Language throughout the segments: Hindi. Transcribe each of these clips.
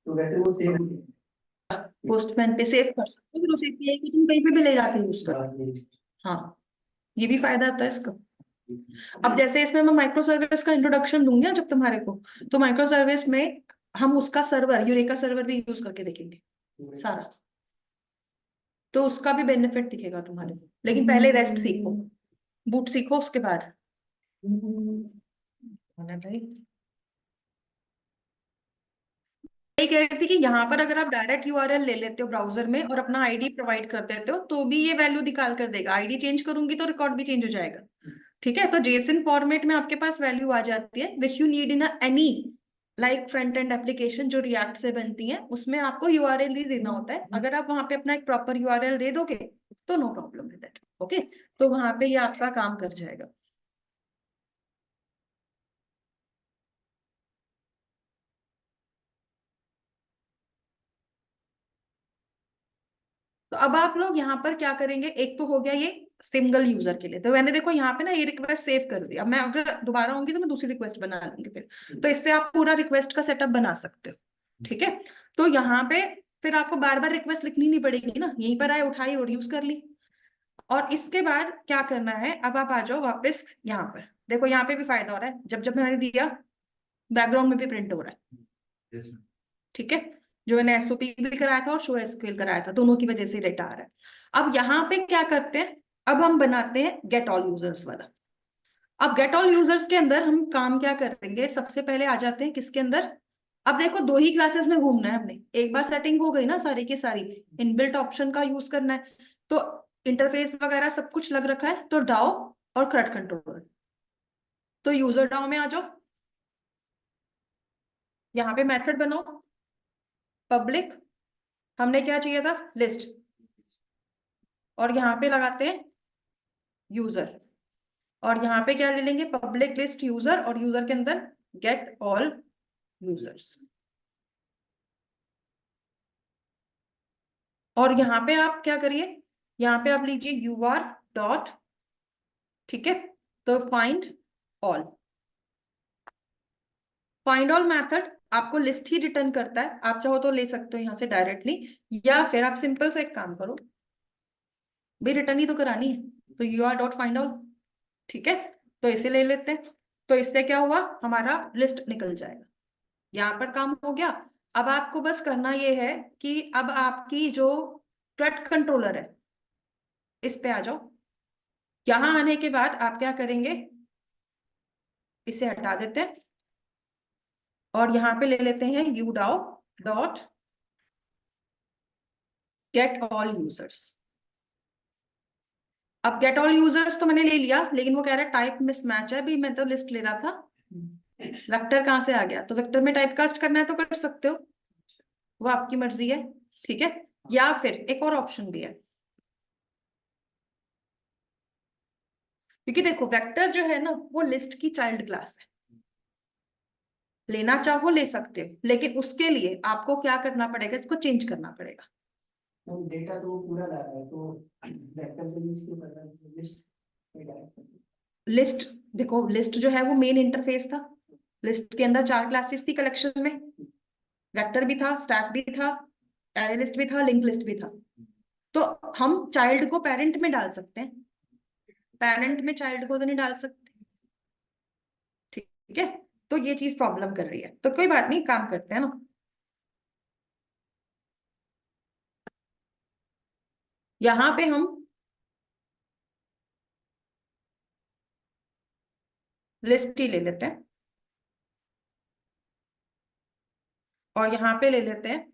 तो वैसे वो सेव पोस्टमैन पे सेव कर सकते हो, फिर उसे API को तुम कहीं पे भी ले जाके यूज करो। हाँ, ये भी फायदा आता है इसका। अब जैसे इसमें मैं माइक्रो सर्विस का इंट्रोडक्शन दूंगी ना जब तुम्हारे को, तो माइक्रो सर्विस में हम उसका सर्वर, यूरेका सर्वर भी यूज करके देखेंगे सारा, तो उसका भी बेनिफिट दिखेगा तुम्हारे को। लेकिन पहले रेस्ट सीखो, बूट सीखो, उसके बाद भाई यही कह रही थी कि यहाँ पर अगर आप डायरेक्ट यूआरएल ले लेते हो ब्राउजर में और अपना आईडी प्रोवाइड कर देते हो, तो भी ये वैल्यू निकाल कर देगा। आईडी चेंज करूंगी तो रिकॉर्ड भी चेंज हो जाएगा। ठीक है, तो जेसन फॉर्मेट में आपके पास वैल्यू आ जाती है which you need in any like front end application जो रिएक्ट से बनती है, उसमें आपको यूआरएल ही देना होता है। अगर आप वहां पे अपना एक प्रॉपर यूआरएल दे दोगे तो no problem with that. Okay, तो वहां पे ये आपका काम कर जाएगा। तो अब आप लोग यहाँ पर क्या करेंगे, एक तो हो गया ये सिंगल यूजर के लिए, तो मैंने देखो यहाँ पे ना ये रिक्वेस्ट सेव कर दी। अब मैं अगर दोबारा होंगी तो मैं दूसरी रिक्वेस्ट बना लूंगी फिर, तो इससे आप पूरा रिक्वेस्ट का सेटअप बना सकते हो। ठीक है, तो यहाँ पे फिर आपको बार बार रिक्वेस्ट लिखनी नहीं पड़ेगी ना, यहीं पर आए, उठाई और यूज कर ली। और इसके बाद क्या करना है, अब आप आ जाओ वापस यहाँ पर। देखो यहाँ पे भी फायदा हो रहा है, जब जब मैंने दिया बैकग्राउंड में भी प्रिंट हो रहा है। ठीक है, जो मैंने एसओपी भी कराया था और शो एसक्यूएल कराया था, दोनों की वजह से डेटा आ रहा है। अब यहाँ पे क्या करते हैं, अब हम बनाते हैं गेट ऑल यूजर्स वाला। अब गेट ऑल यूजर्स के अंदर हम काम क्या करेंगे, सबसे पहले आ जाते हैं किसके अंदर। अब देखो दो ही क्लासेस में घूमना है हमने, एक बार सेटिंग हो गई ना सारी की सारी, इनबिल्ट ऑप्शन का यूज करना है, तो इंटरफेस वगैरह सब कुछ लग रखा है, तो डाओ और CRUD कंट्रोलर। तो यूजर डाओ में आ जाओ, यहाँ पे मेथड बनाओ पब्लिक, हमने क्या चाहिए था लिस्ट, और यहाँ पे लगाते हैं यूजर, और यहाँ पे क्या ले लेंगे पब्लिक लिस्ट यूजर, और यूजर के अंदर गेट ऑल यूजर्स। और यहाँ पे आप क्या करिए, यहाँ पे आप लीजिए यूआर डॉट, ठीक है, तो फाइंड ऑल मैथड आपको लिस्ट ही रिटर्न करता है। आप चाहो तो ले सकते हो यहाँ से डायरेक्टली, या फिर आप सिंपल से एक काम करो, भाई रिटर्न ही तो करानी है, तो यूआर डॉट फाइंड ऑल। ठीक है, तो इसे ले लेते हैं, तो इससे क्या हुआ, हमारा लिस्ट निकल जाएगा। यहाँ पर काम हो गया। अब आपको बस करना ये है कि अब आपकी जो CRUD कंट्रोलर है इस पे आ जाओ। यहां आने के बाद आप क्या करेंगे, इसे हटा देते हैं और यहाँ पे ले लेते हैं यूडाओ डॉट गेट ऑल यूजर्स। अब गेट ऑल यूजर्स तो मैंने ले लिया, लेकिन वो कह रहा है टाइप मिसमैच है, भी मैं तो लिस्ट ले रहा था, वेक्टर कहाँ से आ गया। तो वेक्टर में टाइप कास्ट करना है तो कर सकते हो, वो आपकी मर्जी है। ठीक है, या फिर एक और ऑप्शन भी है, क्योंकि देखो वेक्टर जो है ना वो लिस्ट की चाइल्ड क्लास है, लेना चाहो ले सकते हो, लेकिन उसके लिए आपको क्या करना पड़ेगा, इसको चेंज करना पड़ेगा। डेटा तो पूरा ला रहा है, तो वेक्टर से यूज क्यों कर रहा है, लिस्ट, देखो लिस्ट जो है वो मेन इंटरफेस था, लिस्ट के अंदर 4 क्लासेस थी कलेक्शन में, वेक्टर भी था, स्टैक भी था, एरे लिस्ट भी था, लिंक लिस्ट भी था। तो हम चाइल्ड को पेरेंट में डाल सकते हैं, पेरेंट में चाइल्ड को तो नहीं डाल सकते। ठीक है, तो ये चीज प्रॉब्लम कर रही है, तो कोई बात नहीं, काम करते हैं ना। यहां पे हम लिस्ट ही ले लेते हैं, और यहाँ पे ले लेते हैं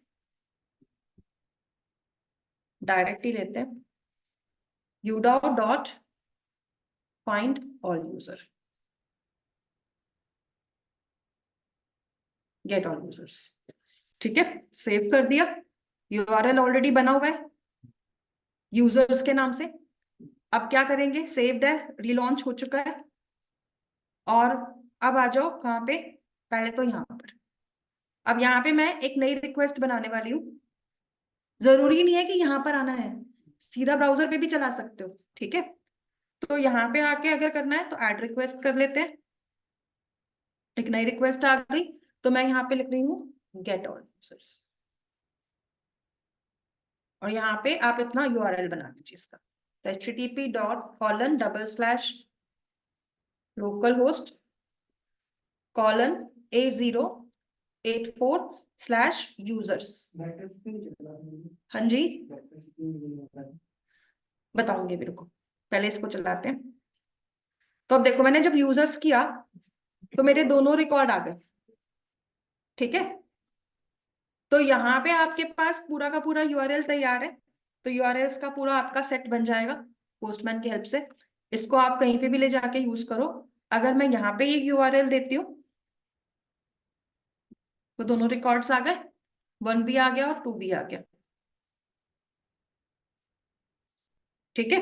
डायरेक्ट ही लेते हैं यूडाओ dot find all user, get all users. ठीक है, सेव कर दिया, यूआरएल ऑलरेडी बना हुआ है यूजर्स के नाम से। अब क्या करेंगे, सेव्ड है, रिलॉन्च हो चुका है, और अब आ जाओ कहाँ पे, पहले तो यहाँ पर। अब यहाँ पे मैं एक नई रिक्वेस्ट बनाने वाली हूँ, जरूरी नहीं है कि यहाँ पर आना है, सीधा ब्राउजर पे भी चला सकते हो। ठीक है, तो यहाँ पे आके अगर करना है तो ऐड रिक्वेस्ट कर लेते हैं, एक नई रिक्वेस्ट आ गई, तो मैं यहाँ पे लिख रही हूँ गेट ऑल यूजर्स, और यहाँ पे आप अपना यूआरएल बना दीजिए इसका, http://localhost:8084/users। हाँ जी, बताऊंगी मेरे को, पहले इसको चलाते हैं। तो अब देखो, मैंने जब यूजर्स किया तो मेरे दोनों रिकॉर्ड आ गए, ठीक है। तो यहाँ पे आपके पास पूरा का पूरा यूआरएल तैयार है, तो यूआरएल्स का पूरा आपका सेट बन जाएगा पोस्टमैन की हेल्प से। इसको आप कहीं पे भी ले जाके यूज करो। अगर मैं यहाँ पे ये यूआरएल देती हूँ तो दोनों रिकॉर्ड्स आ गए, 1 भी आ गया और 2 भी आ गया, ठीक है।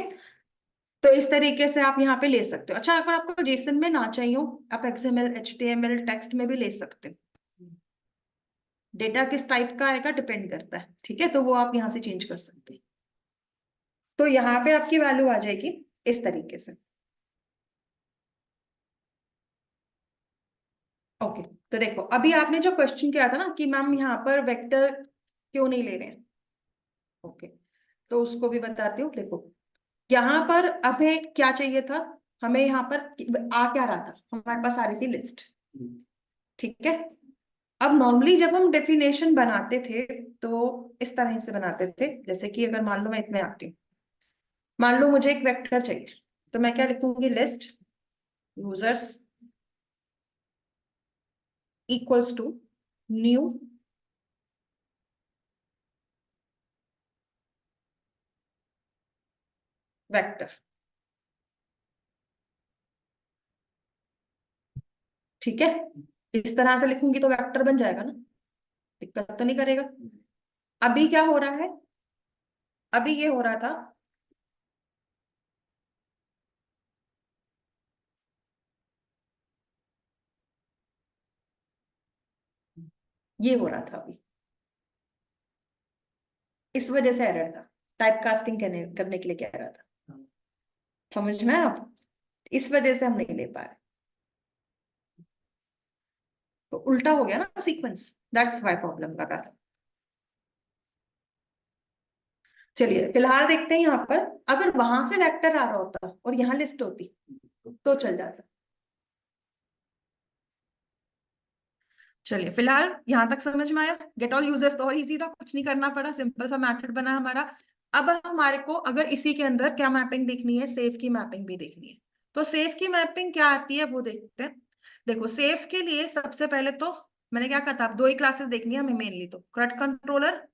तो इस तरीके से आप यहाँ पे ले सकते हो। अच्छा, अगर आपको जेसन में ना चाहिए हो, आप एक्सएमएल, एचटीएमएल, टेक्स्ट में भी ले सकते हो। डेटा किस टाइप का आएगा डिपेंड करता है, ठीक है, तो वो आप यहाँ से चेंज कर सकते हैं। तो यहाँ पे आपकी वैल्यू आ जाएगी इस तरीके से। ओके, तो देखो अभी आपने जो क्वेश्चन किया था ना कि मैम यहाँ पर वेक्टर क्यों नहीं ले रहे हैं, ओके, तो उसको भी बताती हूँ। देखो यहाँ पर हमें क्या चाहिए था, हमें यहाँ पर आ क्या रहा था, हमारे पास आ रही थी लिस्ट, ठीक है। अब नॉर्मली जब हम डेफिनेशन बनाते थे तो इस तरह से बनाते थे, जैसे कि अगर मान लो मैं इतने आती हूँ, मान लो मुझे एक वेक्टर चाहिए, तो मैं क्या लिखूंगी, list users equals to new vector, ठीक है। इस तरह से लिखूंगी तो वेक्टर बन जाएगा ना, दिक्कत तो नहीं करेगा। अभी क्या हो रहा है, अभी ये हो रहा था, ये हो रहा था अभी, इस वजह से एरर था, टाइप कास्टिंग करने के लिए कह रहा था, समझ में आप, इस वजह से हम नहीं ले पा रहे, तो उल्टा हो गया ना सीक्वेंस, दैट्स व्हाई प्रॉब्लम कर रहा था। चलिए फिलहाल देखते हैं यहाँ पर, अगर वहां से वेक्टर आ रहा होता और यहाँ लिस्ट होती तो चल जाता। चलिए फिलहाल यहाँ तक समझ में आया, गेट ऑल यूजर्स तो और इजी था, कुछ नहीं करना पड़ा, सिंपल सा मैथड बना हमारा। अब हमारे को अगर इसी के अंदर क्या मैपिंग देखनी है, सेफ की मैपिंग भी देखनी है, तो सेफ की मैपिंग क्या आती है वो देखते हैं। देखो सेफ के लिए सबसे पहले तो मैंने क्या कहा था, आप दो ही क्लासेस देखनी है हमें मेनली, तो CRUD कंट्रोलर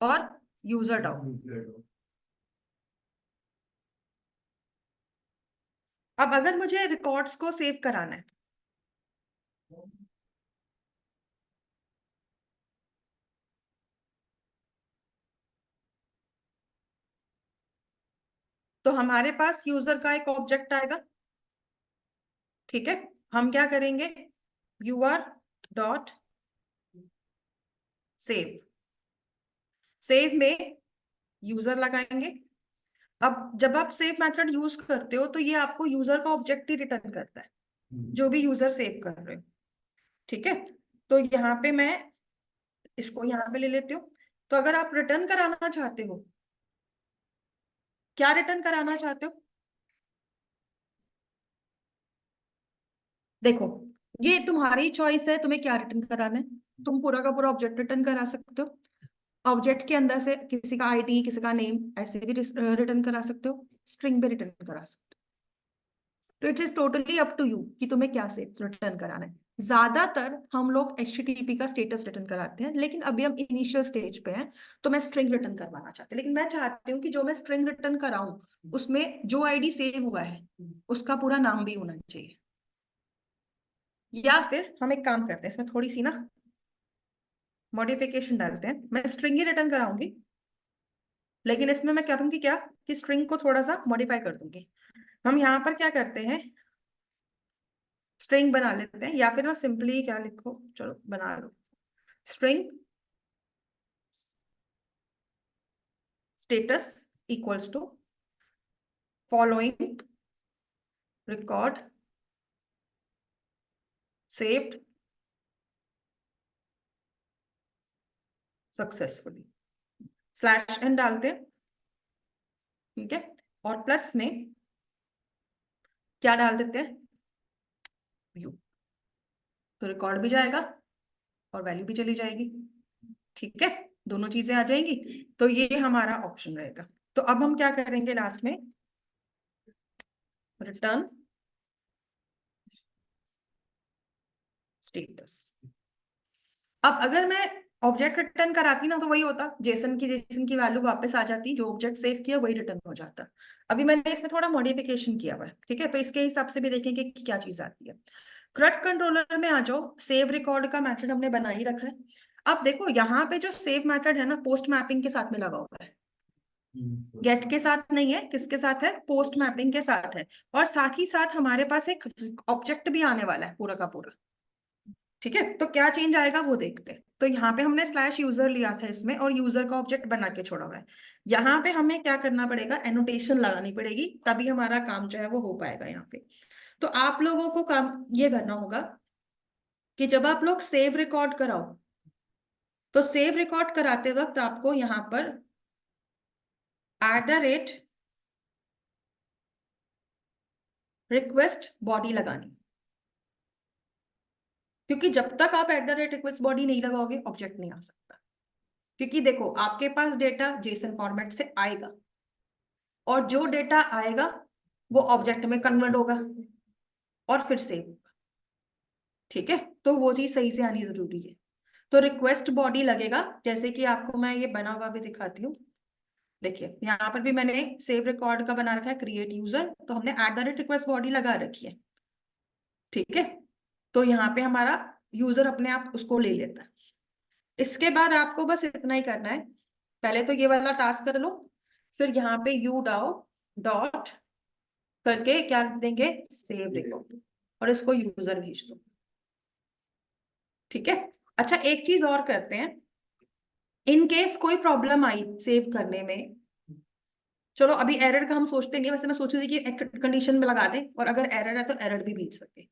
और यूजर डाउ। अब अगर मुझे रिकॉर्ड्स को सेव कराना है, तो हमारे पास यूजर का एक ऑब्जेक्ट आएगा, ठीक है। हम क्या करेंगे, यूआर डॉट सेव, सेव में यूजर लगाएंगे। अब जब आप सेव मेथड यूज करते हो तो ये आपको यूजर का ऑब्जेक्ट ही रिटर्न करता है, जो भी यूजर सेव कर रहे हो, ठीक है। तो यहाँ पे मैं इसको यहाँ पे ले लेती हूँ। तो अगर आप रिटर्न कराना चाहते हो, क्या रिटर्न कराना चाहते हो, देखो ये तुम्हारी चॉइस है, तुम्हें क्या रिटर्न कराना है। तुम पूरा का पूरा ऑब्जेक्ट रिटर्न करा सकते हो, ऑब्जेक्ट के अंदर से किसी का आईडी, किसी का नेम ऐसे भी रिटर्न करा सकते हो, स्ट्रिंग भी रिटर्न करा सकते हो। तो it is totally up to you कि तुम्हें क्या से रिटर्न कराना है। ज्यादातर हम लोग HTTP का स्टेटस रिटर्न कराते हैं, लेकिन अभी हम इनिशियल स्टेज पे हैं, तो मैं स्ट्रिंग रिटर्न करवाना चाहती हूँ। लेकिन मैं चाहती हूँ कि जो मैं स्ट्रिंग रिटर्न कराऊं उसमें जो आईडी सेव हुआ है उसका पूरा नाम भी होना चाहिए। या फिर हम एक काम करते हैं, इसमें थोड़ी सी ना मॉडिफिकेशन डालते हैं, मैं स्ट्रिंग ही रिटर्न कराऊंगी, लेकिन इसमें मैं करूंगी क्या कि स्ट्रिंग को थोड़ा सा मॉडिफाई कर दूंगी। हम यहाँ पर क्या करते हैं, स्ट्रिंग बना लेते हैं, या फिर ना सिंपली क्या लिखो, चलो बना लो, string status equals to following record saved successfully, slash n डालते हैं, ठीक है, और प्लस में क्या डाल देते हैं, यू, तो रिकॉर्ड भी जाएगा और वैल्यू भी चली जाएगी, ठीक है, दोनों चीजें आ जाएंगी। तो ये हमारा ऑप्शन रहेगा। तो अब हम क्या करेंगे लास्ट में, रिटर्न स्टेटस। अब अगर मैं ऑब्जेक्ट रिटर्न कराती ना तो वही होता, जेसन की वैल्यू वापस आ जाती, जो ऑब्जेक्ट सेव किया वही रिटर्न हो जाता। अभी मैंने इसमें थोड़ा मॉडिफिकेशन किया हुआ है, ठीक है, तो इसके हिसाब से भी देखेंगे कि क्या चीज आती है। CRUD कंट्रोलर में आ जाओ, सेव रिकॉर्ड का मेथड हमने बना ही रखा है। अब देखो यहाँ पे जो सेव मेथड है ना, पोस्ट मैपिंग के साथ में लगा हुआ है, गेट के साथ नहीं है, किसके साथ है, पोस्ट मैपिंग के साथ है। और साथ ही साथ हमारे पास एक ऑब्जेक्ट भी आने वाला है पूरा का पूरा, ठीक है। तो क्या चेंज आएगा वो देखते हैं। तो यहाँ पे हमने स्लैश यूजर लिया था इसमें, और यूजर का ऑब्जेक्ट बना के छोड़ा हुआ है। यहाँ पे हमें क्या करना पड़ेगा, एनोटेशन लगानी पड़ेगी, तभी हमारा काम जो है वो हो पाएगा यहाँ पे। तो आप लोगों को काम ये करना होगा कि जब आप लोग सेव रिकॉर्ड कराओ, तो सेव रिकॉर्ड कराते वक्त आपको यहाँ पर @request बॉडी लगानी, क्योंकि जब तक आप @request बॉडी नहीं लगाओगे ऑब्जेक्ट नहीं आ सकता। क्योंकि देखो आपके पास डेटा जेसन फॉर्मेट से आएगा, और जो डेटा आएगा वो ऑब्जेक्ट में कन्वर्ट होगा और फिर सेव, ठीक है। तो वो चीज सही से आनी जरूरी है। तो रिक्वेस्ट बॉडी लगेगा, जैसे कि आपको मैं ये बना हुआ भी दिखाती हूँ। देखिए यहाँ पर भी मैंने सेव रिकॉर्ड का बना रखा है, क्रिएट यूजर, तो हमने @request बॉडी लगा रखी है, ठीक है। तो यहाँ पे हमारा यूजर अपने आप उसको ले लेता है। इसके बाद आपको बस इतना ही करना है, पहले तो ये वाला टास्क कर लो, फिर यहाँ पे यू डाओ डॉट करके क्या लिख देंगे, सेव रिकॉर्ड, और इसको यूजर भेज दो, ठीक है। अच्छा एक चीज और करते हैं, इन केस कोई प्रॉब्लम आई सेव करने में, चलो अभी एरर का हम सोचते नहीं है, वैसे मैं सोच रही थी कि कंडीशन में लगा दें, और अगर एरर है तो एरर भी भेज सके,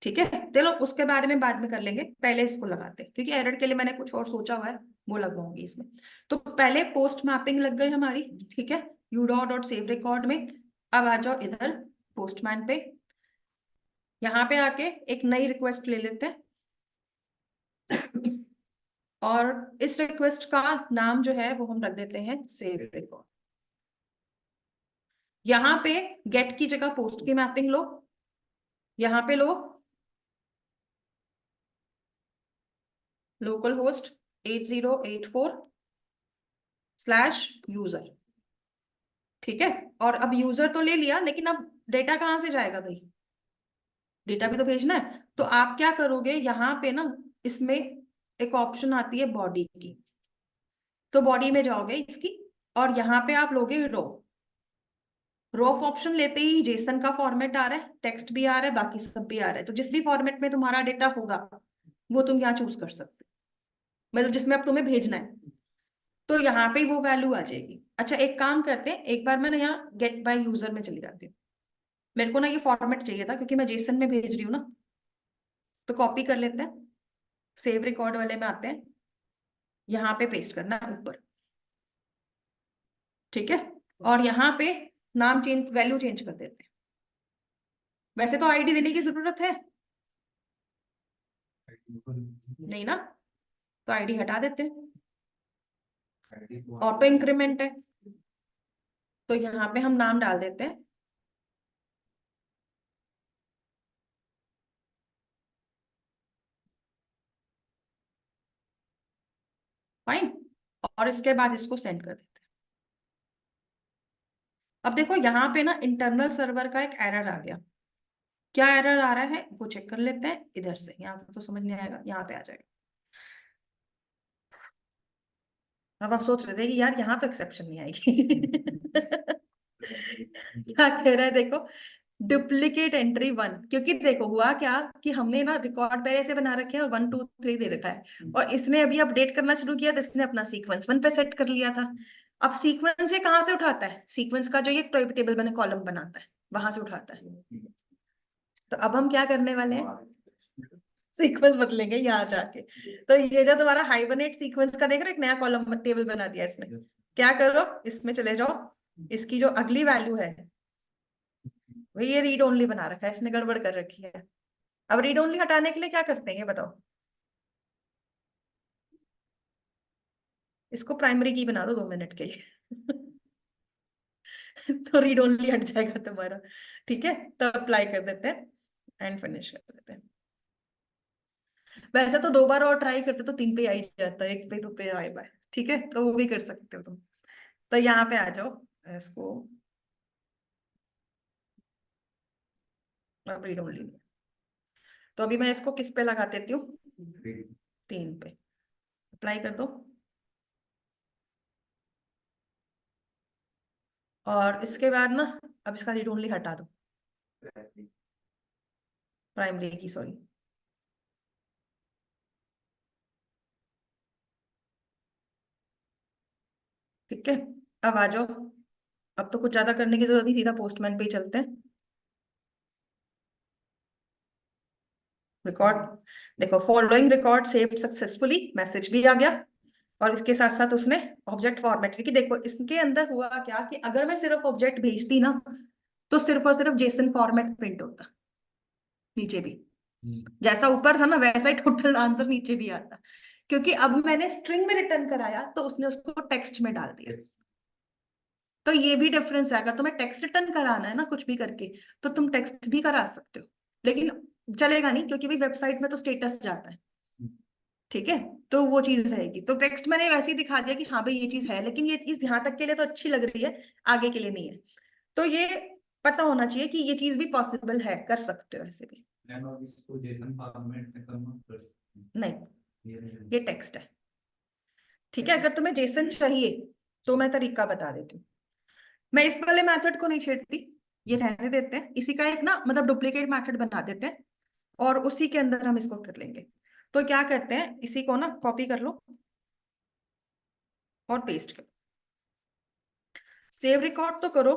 ठीक है। चलो उसके बारे में बाद में कर लेंगे, पहले इसको लगाते हैं, क्योंकि एरर के लिए मैंने कुछ और सोचा हुआ है, वो लगवाऊंगी इसमें। तो पहले पोस्ट मैपिंग लग गई हमारी, ठीक है, u.सेव रिकॉर्ड में। अब आ जाओ इधर पोस्टमैन पे, यहाँ पे आके एक नई रिक्वेस्ट ले लेते हैं, और इस रिक्वेस्ट का नाम जो है वो हम रख देते हैं सेव रिकॉर्ड। यहाँ पे गेट की जगह पोस्ट की मैपिंग लो, यहाँ पे लो लोकल होस्ट 8084/यूजर, ठीक है। और अब यूजर तो ले लिया, लेकिन अब डेटा कहाँ से जाएगा भाई, डेटा भी तो भेजना है। तो आप क्या करोगे, यहाँ पे ना इसमें एक ऑप्शन आती है बॉडी की, तो बॉडी में जाओगे इसकी, और यहाँ पे आप लोगे रो ऑप्शन लेते ही जेसन का फॉर्मेट आ रहा है, टेक्स्ट भी आ रहा है, बाकी सब भी आ रहा है। तो जिस भी फॉर्मेट में तुम्हारा डेटा होगा वो तुम यहाँ चूज कर सकते हो, मतलब जिसमें अब तुम्हें भेजना है, तो यहाँ पे वो वैल्यू आ जाएगी। अच्छा एक काम करते हैं, एक बार मैं ना यहाँ गेट बाय यूजर में चली जाती हूँ, मेरे को ना ये फॉर्मेट चाहिए था क्योंकि मैं जेसन में भेज रही हूँ ना, तो कॉपी कर लेते हैं, सेव रिकॉर्ड वाले में आते हैं, यहाँ पे पेस्ट करना है ऊपर, ठीक है। और यहाँ पे नाम चेंज, वैल्यू चेंज कर देते हैं। वैसे तो आईडी देने की जरूरत है नहीं ना, तो आईडी हटा देते हैं, ऑटो इंक्रीमेंट है, तो यहाँ पे हम नाम डाल देते हैं फाइन, और इसके बाद इसको सेंड कर देते हैं। अब देखो यहाँ पे ना इंटरनल सर्वर का एक एरर आ गया, क्या एरर आ रहा है वो चेक कर लेते हैं इधर से, यहाँ से तो समझ नहीं आएगा, यहाँ पे आ जाएगा। अब आप सोच रहे थे कि यार यहाँ तो एक्सेप्शन नहीं आएगी क्या कह रहा है देखो, डुप्लीकेट एंट्री 1, क्योंकि देखो हुआ क्या कि हमने ना रिकॉर्ड पहले से बना रखे हैं और 1 2 3 दे रखा है, और इसने अभी अपडेट करना शुरू किया तो इसने अपना सीक्वेंस 1 पे सेट कर लिया था। अब सीक्वेंस ये कहाँ से उठाता है, सीक्वेंस का जो ये टेबल मैंने कॉलम बनाता है वहां से उठाता है। तो अब हम क्या करने वाले हैं, सीक्वेंस बदलेंगे यहाँ जाके। तो ये जो तुम्हारा हाइबरनेट सीक्वेंस का देख रहे हो, एक नया कॉलम टेबल बना दिया इसने। क्या करो, इसमें चले जाओ, इसकी जो अगली वैल्यू है वही ये रीड ओनली बना रखा है इसने, गड़बड़ कर रखी है। अब रीड ओनली हटाने के लिए क्या करते हैं ये बताओ। इसको प्राइमरी की बना दो 2 मिनट के लिए तो रीड ओनली हट जाएगा तुम्हारा। ठीक है, तो अप्लाई कर देते हैं एंड फिनिश कर देते हैं। वैसे तो 2 बार और ट्राई करते तो 3 पे आ ही जाता है, 1 पे 2 पे आए बाय। ठीक है, तो वो भी कर सकते हो तुम। तो यहाँ पे आ जाओ, इसको अब रीड ओनली। तो अभी मैं इसको किस पे लगा देती हूँ, 3 पे। अप्लाई कर दो, और इसके बाद ना अब इसका रीड ओनली हटा दो, प्राइमरी की सॉरी। ठीक है, अब आ जाओ। अब तो कुछ ज्यादा करने की जरूरत नहीं, सीधा पोस्टमैन पे ही चलते हैं। रिकॉर्ड, देखो following record saved successfully, message भी आ गया। और इसके साथ साथ उसने ऑब्जेक्ट फॉर्मेट, क्योंकि देखो इसके अंदर हुआ क्या कि अगर मैं सिर्फ ऑब्जेक्ट भेजती ना तो सिर्फ और सिर्फ जेसन फॉर्मेट प्रिंट होता, नीचे भी जैसा ऊपर था ना वैसा ही टोटल आंसर नीचे भी आता। क्योंकि अब मैंने स्ट्रिंग में रिटर्न कराया तो उसने उसको टेक्स्ट में डाल दिया। तो ये भी डिफरेंस है, अगर तुम्हें टेक्स्ट रिटर्न कराना है ना कुछ भी करके तो तुम टेक्स्ट भी करा सकते हो, लेकिन चलेगा नहीं क्योंकि भाई वेबसाइट में तो स्टेटस जाता है। ठीक है, तो वो चीज रहेगी। तो टेक्स्ट मैंने वैसे ही दिखा दिया कि हाँ भाई ये चीज है, लेकिन ये चीज यहाँ तक के लिए तो अच्छी लग रही है, आगे के लिए नहीं है। तो ये पता होना चाहिए कि ये चीज भी पॉसिबल है, कर सकते हो ऐसे भी। इसको जेसन फॉर्मेट में कन्वर्ट कर सकते हैं। नहीं, ये टेक्स्ट है। ठीक है, अगर तुम्हें जेसन चाहिए तो मैं तरीका बता देती हूँ। मैं इस वाले मेथड को नहीं छेड़ती, ये रहने देते हैं, इसी का एक ना मतलब डुप्लीकेट मेथड बना देते हैं और उसी के अंदर हम इसको कर लेंगे। तो क्या करते हैं, इसी को ना कॉपी कर लो और पेस्ट करो। सेव रिकॉर्ड तो करो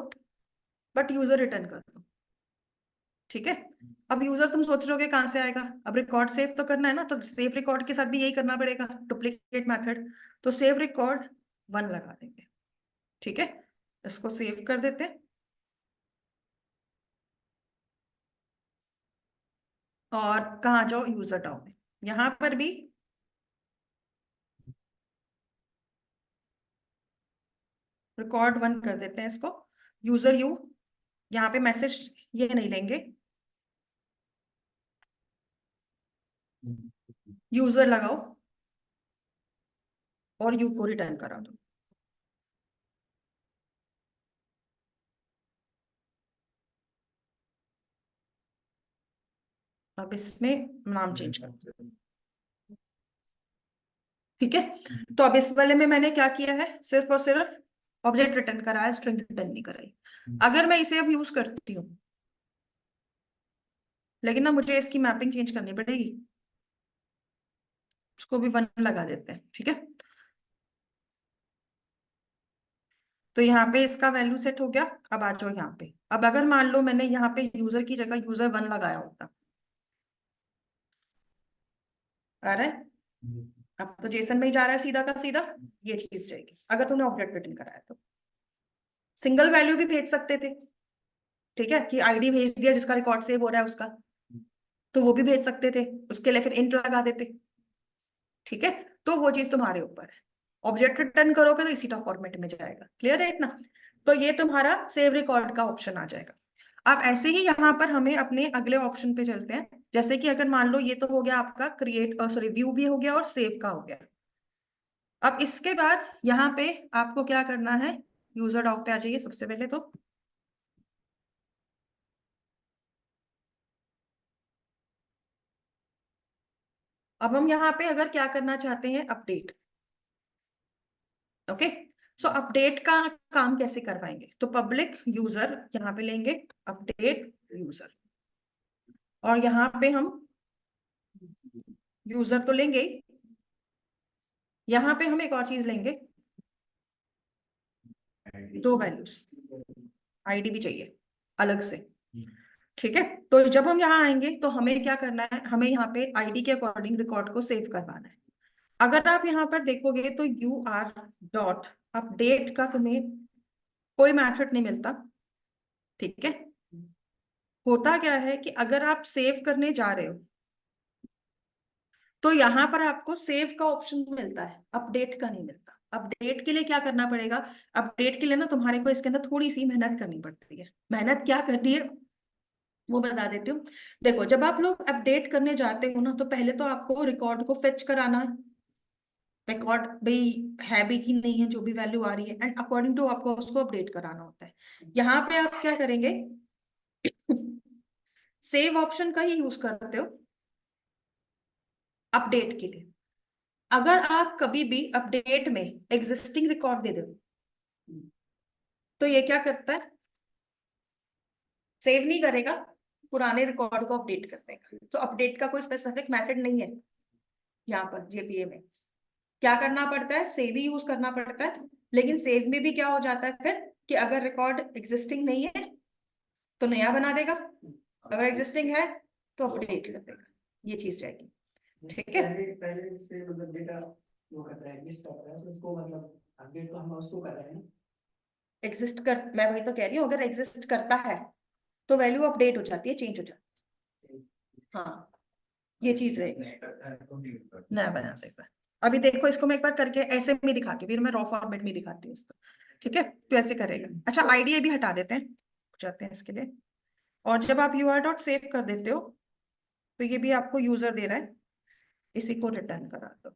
बट यूजर रिटर्न कर दो। ठीक है, अब यूजर तुम सोच रहे हो कि कहाँ से आएगा, अब रिकॉर्ड सेव तो करना है ना, तो सेव रिकॉर्ड के साथ भी यही करना पड़ेगा, डुप्लीकेट मेथड। तो सेव रिकॉर्ड 1 लगा देंगे। ठीक है, इसको सेव कर देते हैं और कहाँ जाओ, यूजर डाउन में, यहाँ पर भी रिकॉर्ड 1 कर देते हैं इसको। यूजर यू, यहाँ पे मैसेज ये नहीं लेंगे, यूजर लगाओ और यू को रिटर्न करा दो। अब इसमें नाम चेंज कर दो। ठीक है, तो अब इस वाले में मैंने क्या किया है, सिर्फ और सिर्फ ऑब्जेक्ट रिटर्न करा है, स्ट्रिंग रिटर्न नहीं कराई। अगर मैं इसे अब यूज करती हूँ, लेकिन ना मुझे इसकी मैपिंग चेंज करनी पड़ेगी, उसको भी 1 लगा देते हैं। ठीक है, तो यहाँ पे इसका वैल्यू सेट हो गया। अब आ जाओ यहाँ पे, अब अगर मान लो मैंने यहाँ पे यूजर की जगह यूजर 1 लगाया होता, आ रहा है, अब तो जेसन में ही जा रहा है सीधा का सीधा, ये चीज जाएगी। अगर तुमने ऑब्जेक्ट रिटर्न कराया तो सिंगल वैल्यू भी भेज सकते थे। ठीक है, कि आईडी भेज दिया जिसका रिकॉर्ड सेव हो रहा है उसका, तो वो भी भेज सकते थे, उसके लिए फिर इंट लगा देते। ठीक है, तो वो चीज तुम्हारे ऊपर है। ऑब्जेक्ट रिटर्न करोगे तो इसी फॉर्मेट में जाएगा, क्लियर है इतना। तो ये तुम्हारा सेव रिकॉर्ड का ऑप्शन आ जाएगा। अब ऐसे ही यहाँ पर हमें अपने अगले ऑप्शन पे चलते हैं। जैसे कि अगर मान लो ये तो हो गया आपका क्रिएट, सॉरी व्यू भी हो गया और सेव का हो गया। अब इसके बाद यहाँ पे आपको क्या करना है, यूजर डॉक पे आ जाइए सबसे पहले तो। अब हम यहाँ पे अगर क्या करना चाहते हैं, अपडेट। ओके, सो अपडेट का काम कैसे करवाएंगे, तो पब्लिक यूजर यहाँ पे लेंगे, अपडेट यूजर, और यहाँ पे हम यूजर तो लेंगे ही, यहाँ पे हम एक और चीज लेंगे, 2 वैल्यूज, आईडी भी चाहिए अलग से। ठीक है। तो जब हम यहाँ आएंगे तो हमें क्या करना है, हमें यहाँ पे आईडी के अकॉर्डिंग रिकॉर्ड को सेव करवाना है। अगर आप यहाँ पर देखोगे तो यू आर डॉट अपडेट का तुम्हें कोई मैथड नहीं मिलता। ठीक है। होता क्या है कि अगर आप सेव करने जा रहे हो तो यहाँ पर आपको सेव का ऑप्शन मिलता है, अपडेट का नहीं मिलता। अपडेट के लिए क्या करना पड़ेगा, अपडेट के लिए ना तुम्हारे को इसके अंदर थोड़ी सी मेहनत करनी पड़ती है। मेहनत क्या करनी है वो बता देती हूँ। देखो, जब आप लोग अपडेट करने जाते हो ना तो पहले तो आपको रिकॉर्ड को फेच कराना है, रिकॉर्ड भाई है भी कि नहीं है, जो भी वैल्यू आ रही है, एंड अकॉर्डिंग टू आपको उसको अपडेट कराना होता है। यहाँ पे आप क्या करेंगे, सेव ऑप्शन का ही यूज करते हो अपडेट के लिए। अगर आप कभी भी अपडेट में एग्जिस्टिंग रिकॉर्ड दे दो तो ये क्या करता है, सेव नहीं करेगा, पुराने रिकॉर्ड को अपडेट कर देगा। तो अपडेट का कोई स्पेसिफिक मेथड नहीं है यहाँ पर जेपीए में। क्या करना पड़ता है, सेव ही यूज करना पड़ता है। लेकिन सेव में भी क्या हो जाता है फिर कि अगर रिकॉर्ड एग्जिस्टिंग नहीं है तो नया बना देगा, अगर एग्जिस्टिंग है तो अपडेट कर देगा, ये चीज रहेगी। ठीक है। पहले पहले से मतलब डेटा वो करता है, एग्जिस्ट करता है, तो उसको मतलब अपडेट तो हम उसको कर रहे हैं। एग्जिस्ट कर, मैं वही तो कह रही हूँ, अगर एग्जिस्ट करता है तो वैल्यू अपडेट हो जाती है, चेंज हो जाती है। हाँ, ये चीज रहेगी, नहीं करता है तो नहीं करता। नया बना सकता है। अभी देखो, इसको मैं एक बार करके ऐसे में दिखाती हूँ, फिर मैं रॉ फॉर्मेट में दिखाती हूँ इसको। ठीक है, तो ऐसे करेगा। अच्छा, आईडी भी हटा देते हैं, जाते हैं इसके लिए। और जब आप यूआर डॉट सेव कर देते हो तो ये भी आपको यूजर दे रहा है, इसी को रिटर्न करा दो।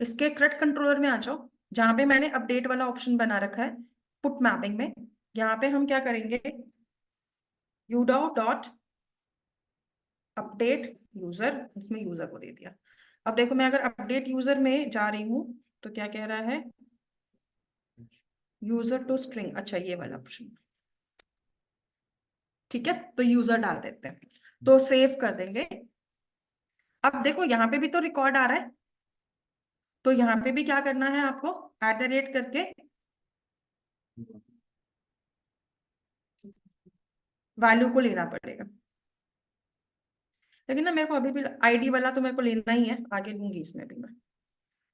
इसके CRUD कंट्रोलर में आ जाओ, जहां पे मैंने अपडेट वाला ऑप्शन बना रखा है पुट मैपिंग में। यहाँ पे हम क्या करेंगे, यूडॉ डॉट अपडेट यूजर, इसमें यूजर को दे दिया। अब देखो, मैं अगर अपडेट यूजर में जा रही हूँ तो क्या कह रहा है, यूजर टू स्ट्रिंग, अच्छा ये वाला ऑप्शन। ठीक है, तो यूजर डाल देते हैं, तो सेव कर देंगे। अब देखो, यहाँ पे भी तो रिकॉर्ड आ रहा है, तो यहाँ पे भी क्या करना है आपको, @ करके वैल्यू को लेना पड़ेगा। लेकिन ना मेरे को अभी भी आईडी वाला तो मेरे को लेना ही है, आगे लूंगी इसमें भी मैं।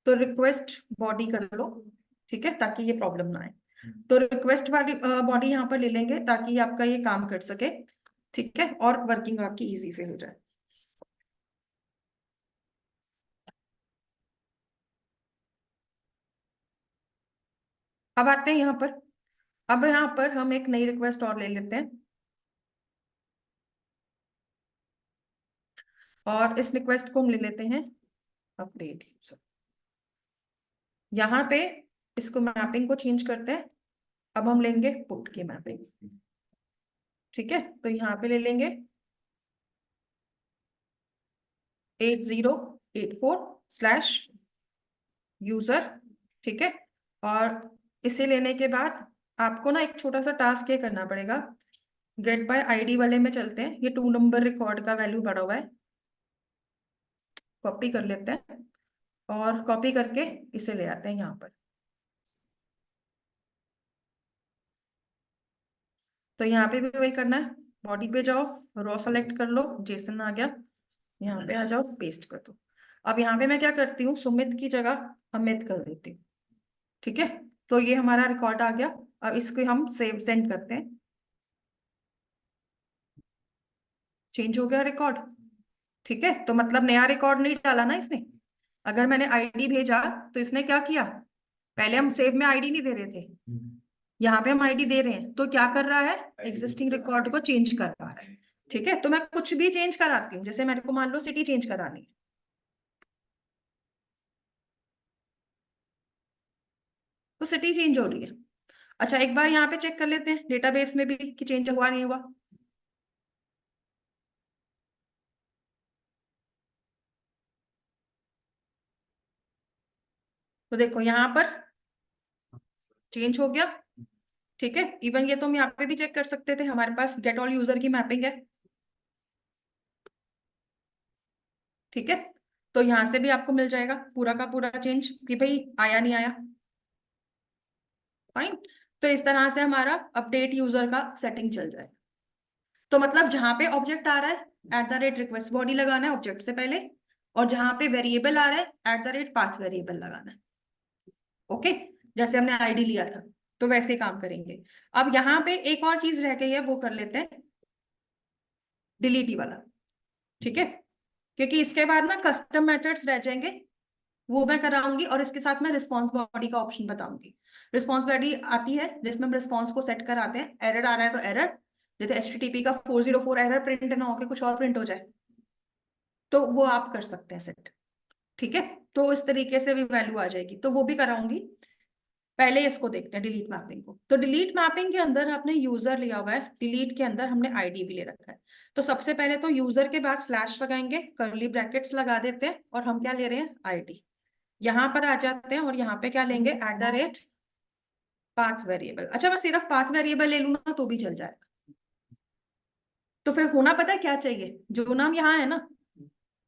तो रिक्वेस्ट बॉडी कर लो, ठीक है, ताकि ये प्रॉब्लम ना आए। तो रिक्वेस्ट वाली बॉडी यहाँ पर ले लेंगे ताकि आपका ये काम कर सके। ठीक है, और वर्किंग आपकी इजी से हो जाए। अब आते हैं यहाँ पर, अब यहाँ पर हम एक नई रिक्वेस्ट और ले लेते हैं, और इस रिक्वेस्ट को हम ले लेते हैं अपडेट यूजर। यहाँ पे इसको मैपिंग को चेंज करते हैं, अब हम लेंगे पुट की मैपिंग। ठीक है, तो यहाँ पे ले लेंगे 8084/यूजर। ठीक है, और इसे लेने के बाद आपको ना एक छोटा सा टास्क ये करना पड़ेगा। गेट बाय आईडी वाले में चलते हैं, ये 2 नंबर रिकॉर्ड का वैल्यू बढ़ा हुआ है, कॉपी कर लेते हैं, और कॉपी करके इसे ले आते हैं यहाँ पर। तो यहाँ पे भी वही करना है, बॉडी पे जाओ, रॉ सेलेक्ट कर लो, जेसन आ गया, यहाँ पे आ जाओ, पेस्ट कर दो। अब यहाँ पे मैं क्या करती हूँ, सुमित की जगह अमित कर देती हूँ। ठीक है, तो ये हमारा रिकॉर्ड आ गया। अब इसको हम सेव सेंड करते हैं, चेंज हो गया रिकॉर्ड। ठीक है, तो मतलब नया रिकॉर्ड नहीं डाला ना इसने। अगर मैंने आईडी भेजा तो इसने क्या किया, पहले हम सेव में आईडी नहीं दे रहे थे, यहाँ पे हम आईडी दे रहे हैं, तो क्या कर रहा है, एग्जिस्टिंग रिकॉर्ड को चेंज कर रहा है। ठीक है, तो मैं कुछ भी चेंज कराती हूँ, जैसे मेरे को मान लो सिटी चेंज करानी है, तो सिटी चेंज हो रही है। अच्छा, एक बार यहाँ पे चेक कर लेते हैं डेटाबेस में भी कि चेंज हुआ नहीं हुआ। तो देखो यहाँ पर चेंज हो गया। ठीक है, इवन ये तो हम यहाँ पे भी चेक कर सकते थे, हमारे पास गेट ऑल यूजर की मैपिंग है। ठीक है, तो यहाँ से भी आपको मिल जाएगा पूरा का पूरा चेंज कि भाई आया नहीं आया। फाइन। तो इस तरह से हमारा अपडेट यूजर का सेटिंग चल जाए। तो मतलब जहां पे ऑब्जेक्ट आ रहा है @request बॉडी लगाना है ऑब्जेक्ट से पहले, और जहां पे वेरिएबल आ रहा है @path वेरिएबल लगाना है। ओके, जैसे हमने आईडी लिया था तो वैसे काम करेंगे। अब यहाँ पे एक और चीज रह गई है, वो कर लेते हैं डिलीट वाला। ठीक है, क्योंकि इसके बाद ना कस्टम मेथड्स रह जाएंगे, वो मैं कराऊंगी, और इसके साथ मैं रिस्पॉन्स बॉडी का ऑप्शन बताऊंगी। रिस्पॉन्स बॉडी आती है जिसमें हम रिस्पॉन्स को सेट कराते हैं। एरर आ रहा है तो एरर, जैसे HTTP का 404 एरर प्रिंट ना होके कुछ और प्रिंट हो जाए, तो वो आप कर सकते हैं सेट। ठीक है, तो इस तरीके से भी वैल्यू आ जाएगी, तो वो भी कराऊंगी। पहले इसको देखते हैं डिलीट मैपिंग को। तो डिलीट मैपिंग के अंदर आपने यूजर लिया हुआ है, डिलीट के अंदर हमने आईडी भी ले रखा है। तो सबसे पहले तो यूजर के बाद स्लैश लगाएंगे, कर्ली ब्रैकेट्स लगा देते हैं, और हम क्या ले रहे हैं आईडी। यहां पर आ जाते हैं और यहाँ पे क्या लेंगे @path वेरिएबल। अच्छा, मैं सिर्फ पाथ वेरिएबल ले लूँ ना तो भी चल जाएगा। तो फिर होना पता है क्या चाहिए, जो नाम यहाँ है ना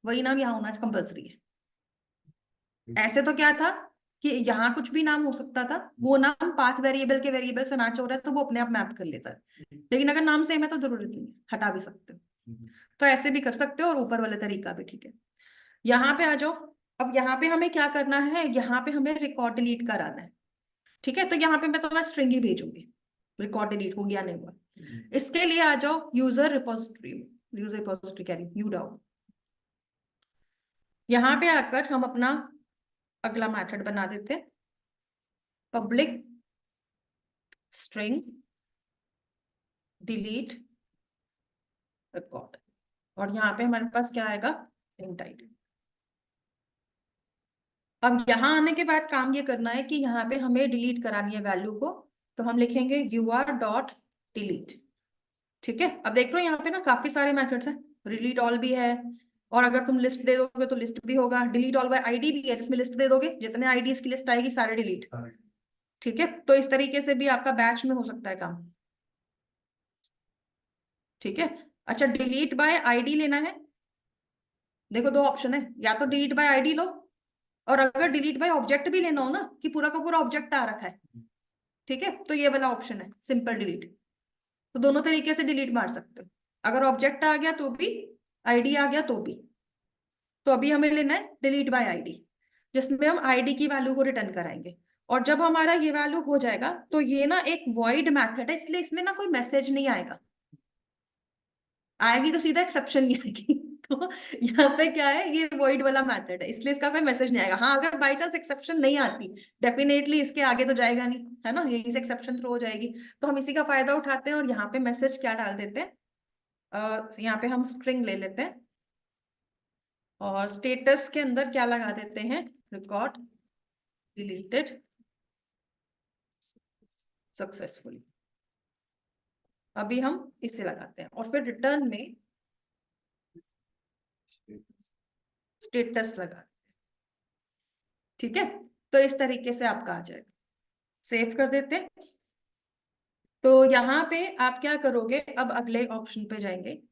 वही नाम यहाँ होना कंपल्सरी है। ऐसे तो क्या था कि यहाँ कुछ भी नाम हो सकता था, वो नाम पाथ वेरिएबल के वेरिएबल से मैच हो रहा है तो वो अपने आप मैप कर लेता है। लेकिन अगर नाम सेम है तो जरूरत नहीं है, हटा भी सकते हो। तो ऐसे भी कर सकते हो, और ऊपर वाले तरीका भी ठीक है। यहाँ पे आ जाओ। अब यहाँ पे हमें क्या करना है, यहाँ पे हमें रिकॉर्ड डिलीट कराना है। ठीक है, तो यहाँ पे मैं तुम्हें स्ट्रिंग ही भेजूंगी, रिकॉर्ड डिलीट हो गया नहीं हुआ। इसके लिए आ जाओ यूजर रिपोजिटरी में, यूजर रिपोजिटरी कह रही यूडाउ। यहाँ पे आकर हम अपना अगला मेथड बना देते हैं, पब्लिक स्ट्रिंग डिलीट रिकॉर्ड, और यहाँ पे हमारे पास क्या आएगा इंट आईडी। अब यहाँ आने के बाद काम ये करना है कि यहाँ पे हमें डिलीट करानी है वैल्यू को, तो हम लिखेंगे ur.delete। ठीक है, अब देख रहे हो यहाँ पे ना काफी सारे मेथड्स हैं, डिलीट ऑल भी है, और अगर तुम लिस्ट दे दोगे तो लिस्ट भी होगा। डिलीट ऑल बाय आईडी भी है, जिसमें लिस्ट दे दोगे जितने आईडीज की लिस्ट आएगी सारे डिलीट। ठीक है, तो इस तरीके से भी आपका बैच में हो सकता है काम। ठीक है, अच्छा डिलीट बाय आईडी लेना है, देखो दो ऑप्शन है, या तो डिलीट बाय आईडी लो, और अगर डिलीट बाय ऑब्जेक्ट भी लेना हो ना कि पूरा का पूरा ऑब्जेक्ट आ रखा है, ठीक है, तो ये वाला ऑप्शन है सिंपल डिलीट। तो दोनों तरीके से डिलीट मार सकते हो, अगर ऑब्जेक्ट आ गया तो भी, आईडी आ गया तो भी। तो अभी हमें लेना है डिलीट बाय आईडी, जिसमें हम आईडी की वैल्यू को रिटर्न कराएंगे। और जब हमारा ये वैल्यू हो जाएगा तो ये ना एक वॉइड मैथड है, इसलिए इसमें ना कोई मैसेज नहीं आएगा, आएगी तो सीधा एक्सेप्शन नहीं आएगी। तो यहाँ पे क्या है, ये वॉइड वाला मेथड है, इसलिए इसका कोई मैसेज नहीं आएगा। हाँ, अगर बाई चांस एक्सेप्शन नहीं आती, डेफिनेटली इसके आगे तो जाएगा नहीं, है ना, यही से एक्सेप्शन थ्रो हो जाएगी। तो हम इसी का फायदा उठाते हैं और यहाँ पे मैसेज क्या डाल देते हैं, यहाँ पे हम स्ट्रिंग ले लेते हैं, और स्टेटस के अंदर क्या लगा देते हैं, रिकॉर्ड डिलीटेड सक्सेसफुली। अभी हम इसे लगाते हैं, और फिर रिटर्न में स्टेटस लगा। ठीक है, तो इस तरीके से आपका आ जाएगा। सेव कर देते हैं। तो यहाँ पे आप क्या करोगे, अब अगले ऑप्शन पे जाएंगे,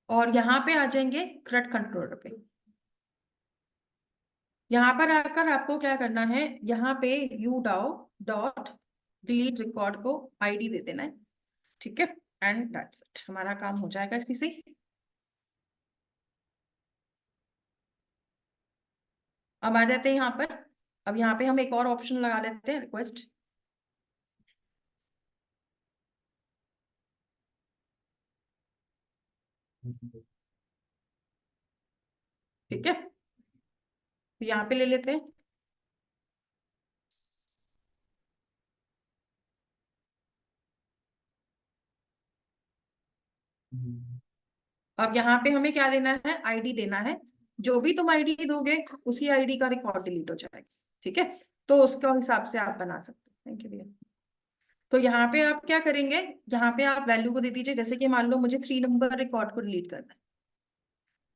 और यहाँ पे आ जाएंगे CRUD कंट्रोलर पे। यहाँ पर आकर आपको क्या करना है, यहाँ पे udow.delete रिकॉर्ड को आईडी दे देना है। ठीक है, एंड दैट्स इट, हमारा काम हो जाएगा इसी से। अब आ जाते हैं यहाँ पर। अब यहाँ पे हम एक और ऑप्शन लगा लेते हैं, रिक्वेस्ट। ठीक है, तो यहाँ पे ले लेते हैं। अब यहाँ पे हमें क्या देना है, आईडी देना है। जो भी तुम आईडी दोगे उसी आईडी का रिकॉर्ड डिलीट हो जाएगा। ठीक है, तो उसके हिसाब से आप बना सकते हो। थैंक यू भैया। तो यहाँ पे आप क्या करेंगे, यहाँ पे आप वैल्यू को दे दीजिए, जैसे कि मान लो मुझे 3 नंबर रिकॉर्ड को डिलीट करना है,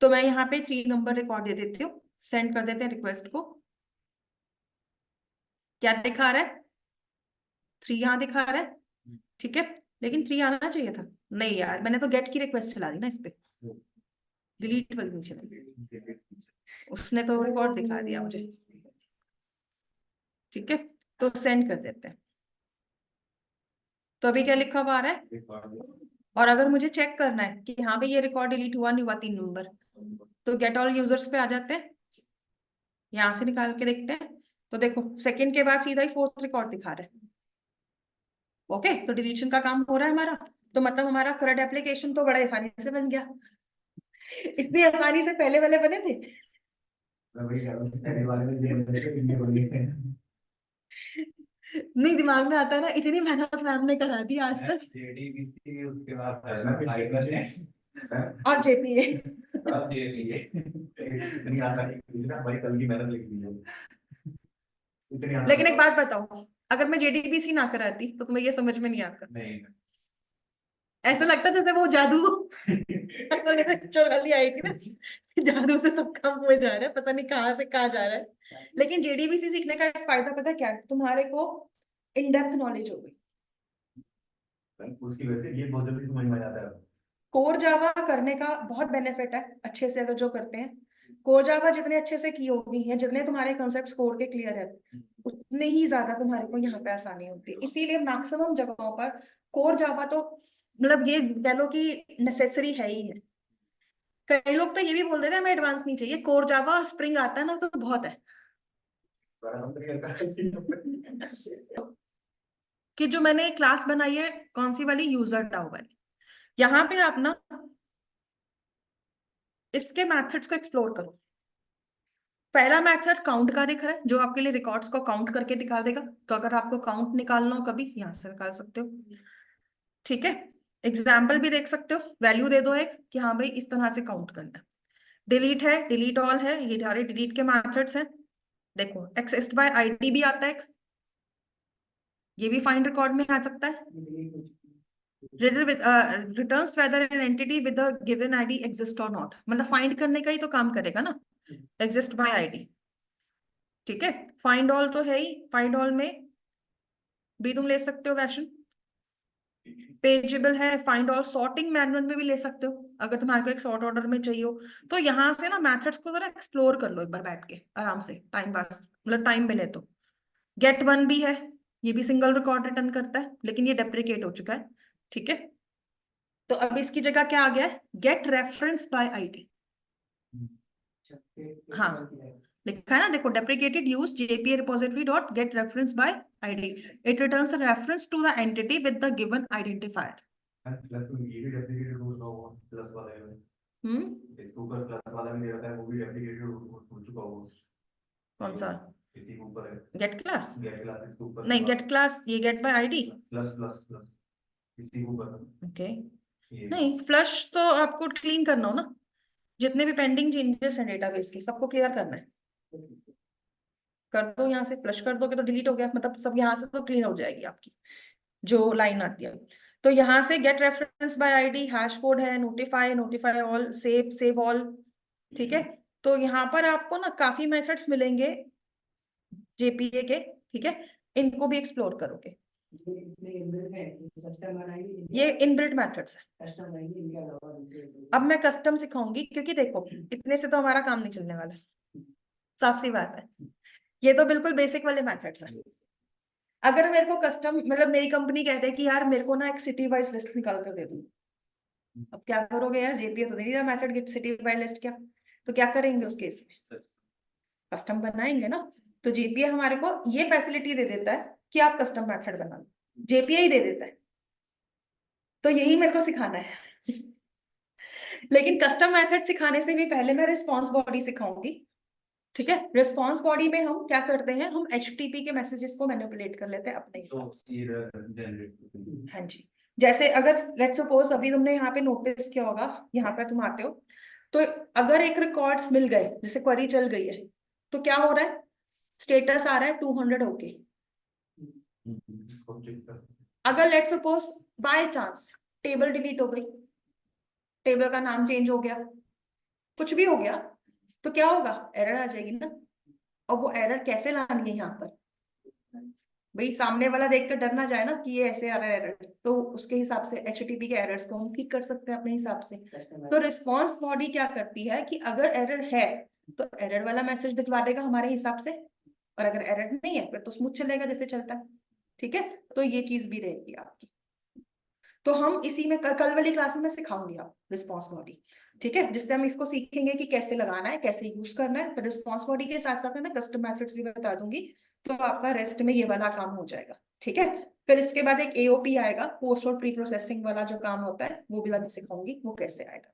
तो मैं यहाँ पे 3 नंबर रिकॉर्ड दे देती हूँ। सेंड कर देते हैं रिक्वेस्ट को। क्या दिखा रहा है, 3 यहाँ दिखा रहा है। ठीक है, लेकिन 3 आना चाहिए था। नहीं यार, मैंने तो गेट की रिक्वेस्ट चला दी ना इस पे, डिलीट वाली नहीं चलाई। उसने तो रिकॉर्ड दिखा दिया मुझे। ठीक है, तो सेंड कर देते हैं। तो अभी क्या लिखा हुआ आ रहा है, और अगर मुझे चेक करना है कि हाँ भाई ये रिकॉर्ड डिलीट हुआ नहीं हुआ 3 नंबर, तो गेट ऑल यूजर्स पे आ जाते हैं, यहां से निकाल के देखते हैं। तो देखो सेकंड के बाद सीधा ही फोर्थ रिकॉर्ड दिखा रहा है। ओके, तो डिलीशन का काम हो रहा है हमारा। तो मतलब हमारा करंट एप्लीकेशन तो बड़ा आसानी से बन गया। इतनी आसानी से पहले वाले बने थे। नहीं, दिमाग में आता है ना, इतनी मेहनत मैम ने करा दी आज तक। JDBC उसके बाद IPS और जेपीए। अब JPA इतनी आसानी भाई, कल की मेहनत लिख दी है। इतनी आसानी। लेकिन एक बात बताओ, अगर मैं जेडीबीसी ना कराती तो तुम्हें ये समझ में नहीं आता। नहीं ऐसा लगता जैसे वो जादू चोरी आई थी ना, जादू से सब काम हुए जा रहा है, पता नहीं कहाँ से कहाँ जा रहा है। लेकिन जेडीबीसी सीखने का एक फायदा पता है क्या है, तुम्हारे को इन डेप्थ नॉलेज हो गई। उसकी वजह से ये बहुत जल्दी समझ में आ जाता है। कोर जावा करने का बहुत बेनिफिट है अच्छे से, अगर जो करते हैं कोर जावा जितने अच्छे से की होगी या जितने तुम्हारे कॉन्सेप्ट्स कोर के क्लियर है, उतने ही ज्यादा तुम्हारे को यहाँ पे आसानी होती है। इसीलिए मैक्सिमम जगहों पर कोर जावा तो मतलब ये कह लो कि नेसेसरी है ही है। कई लोग तो ये भी बोल देते हैं हमें एडवांस नहीं चाहिए, कोर जावा और स्प्रिंग आता है ना तो बहुत है। कि जो मैंने क्लास बनाई है कौन सी वाली, यूजर डाउ वाली, यहाँ पे आप ना इसके मैथड्स को एक्सप्लोर करो। पहला मेथड काउंट का दिख रहा है, जो आपके लिए रिकॉर्ड्स को काउंट करके दिखा देगा। तो अगर आपको काउंट निकालना हो कभी, यहां से निकाल सकते हो। ठीक है, एग्जाम्पल भी देख सकते हो, वैल्यू दे दो एक कि हाँ भाई इस तरह से काउंट करना है। डिलीट है, डिलीट ऑल है, ये सारे डिलीट के मेथड्स हैं। देखो एक्सेस्ड बाय आईडी भी आता है एक, ये भी फाइंड रिकॉर्ड में आ सकता है। Returns whether an entity with the given ID exist और नॉट, मतलब फाइंड करने का ही तो काम करेगा ना, एग्जिस्ट बाय आईडी। ठीक है, फाइंड ऑल तो है ही, फाइंड ऑल में भी तुम ले सकते हो वैशन। पेजेबल है, फाइंड ऑल सॉर्टिंग मैनुअल में भी ले सकते हो अगर तुम्हारे को एक सॉर्ट ऑर्डर में चाहिए हो। तो यहाँ से ना मैथड्स को जरा एक्सप्लोर कर लो एक बार बैठ के आराम से, टाइम पास मतलब टाइम मिले तो। गेट वन भी है, ये भी सिंगल रिकॉर्ड रिटर्न करता है, लेकिन ये डेप्रिकेट हो चुका है। ठीक है, तो अब इसकी जगह क्या आ गया है, गेट रेफरेंस बाय आईडी। हाँ लिखा है ना, देखो deprecated use JPA repository dot get reference by ID, it returns a reference to the entity with the given identifier. Plus में ये भी डेप्रिकेटेड होगा, प्लस वाले में इसके ऊपर प्लस वाला भी रहता है, वो भी डेप्रिकेटेड हो चुका होगा। कौन सा, इसी के ऊपर है गेट क्लास? गेट क्लास, इसके ऊपर नहीं, गेट क्लास ये get by ID. Plus plus plus इसी के ऊपर ओके, ये नहीं फ्लश तो आपको क्लीन करना हो ना, जितने भी पेंडिंग चेंजेस हैं डेटाबेस की सबको क्लियर करना है। कर दो, यहाँ से फ्लश कर दोगे तो डिलीट हो गया, मतलब सब यहाँ से तो क्लीन हो जाएगी आपकी जो लाइन आती है। तो यहाँ से get reference by ID, hash code है, notify, notify all, save, save all. ठीक है, तो यहाँ पर आपको ना काफी मेथड्स मिलेंगे जेपीए के। ठीक है, इनको भी एक्सप्लोर करोगे, ये इनबिल्ट मेथड्स है। अब मैं कस्टम सिखाऊंगी, क्योंकि देखो इतने से तो हमारा काम नहीं चलने वाला, साफ सी बात है। ये तो बिल्कुल बेसिक वाले मेथड्स हैं। अगर मेरे को कस्टम मतलब मेरी कंपनी कहते हैं कि यार मेरे को ना एक सिटी वाइज लिस्ट निकाल कर दे दो, अब क्या करोगे यार, जेपीए तो नहीं रहा method gate city wise list, क्या तो क्या करेंगे उस केस में, कस्टम बनाएंगे ना। तो जेपीए हमारे को ये फैसिलिटी दे देता है कि आप कस्टम मेथड बना लो, जेपीए ही दे देता है। तो यही मेरे को सिखाना है लेकिन कस्टम मेथड सिखाने से भी पहले मैं रिस्पॉन्स बॉडी सिखाऊंगी। ठीक है, रिस्पॉन्स बॉडी में हम क्या करते हैं, हम एचटीटीपी के मैसेजेस को मैनिपुलेट कर लेते हैं अपने हिसाब से। हाँ जी, जैसे अगर लेट्स सपोज अभी तुमने यहाँ पे नोटिस किया होगा, यहाँ पे तुम आते हो तो अगर एक रिकॉर्ड्स मिल गए, जैसे क्वेरी चल गई है, तो क्या हो रहा है, स्टेटस आ रहा है 200 होके। अगर let's suppose by chance table delete हो गई, टेबल का नाम चेंज हो गया, कुछ भी हो गया, तो क्या होगा, एरर आ जाएगी ना। और वो एरर कैसे लानी है यहाँ पर, भाई सामने वाला देख कर डर ना जाए ना कि ये ऐसे आ रहा है एरर, तो उसके हिसाब से एचटीटीपी के एरर्स को हम ठीक कर सकते हैं अपने हिसाब से। तो रिस्पॉन्स बॉडी क्या करती है कि अगर एरर है तो एरर वाला मैसेज दिखवा देगा हमारे हिसाब से, और अगर एरर नहीं है फिर तो स्मूथ चलेगा जैसे चलता है। ठीक है, तो ये चीज भी रहेगी आपकी। तो हम इसी में कल वाली क्लास में सिखाऊंगी आप रिस्पॉन्स बॉडी, ठीक है, जिससे हम इसको सीखेंगे कि कैसे लगाना है, कैसे यूज करना है। फिर रिस्पॉन्स बॉडी के साथ साथ मैं कस्टम मेथड्स भी बता दूंगी, तो आपका रेस्ट में ये वाला काम हो जाएगा। ठीक है, फिर इसके बाद एक एओपी आएगा, पोस्ट और प्री प्रोसेसिंग वाला जो काम होता है, वो भी मैं सिखाऊंगी वो कैसे आएगा।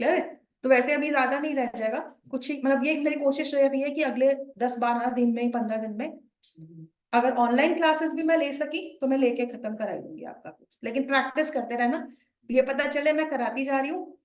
क्लियर है? तो वैसे अभी ज्यादा नहीं रह जाएगा, कुछ ही, मतलब ये मेरी कोशिश रह रही है कि अगले 10-12 दिन में, 15 दिन में अगर ऑनलाइन क्लासेस भी मैं ले सकी तो मैं लेके खत्म करा दूंगी आपका कोर्स। लेकिन प्रैक्टिस करते रहना, ये पता चले मैं कराती जा रही हूँ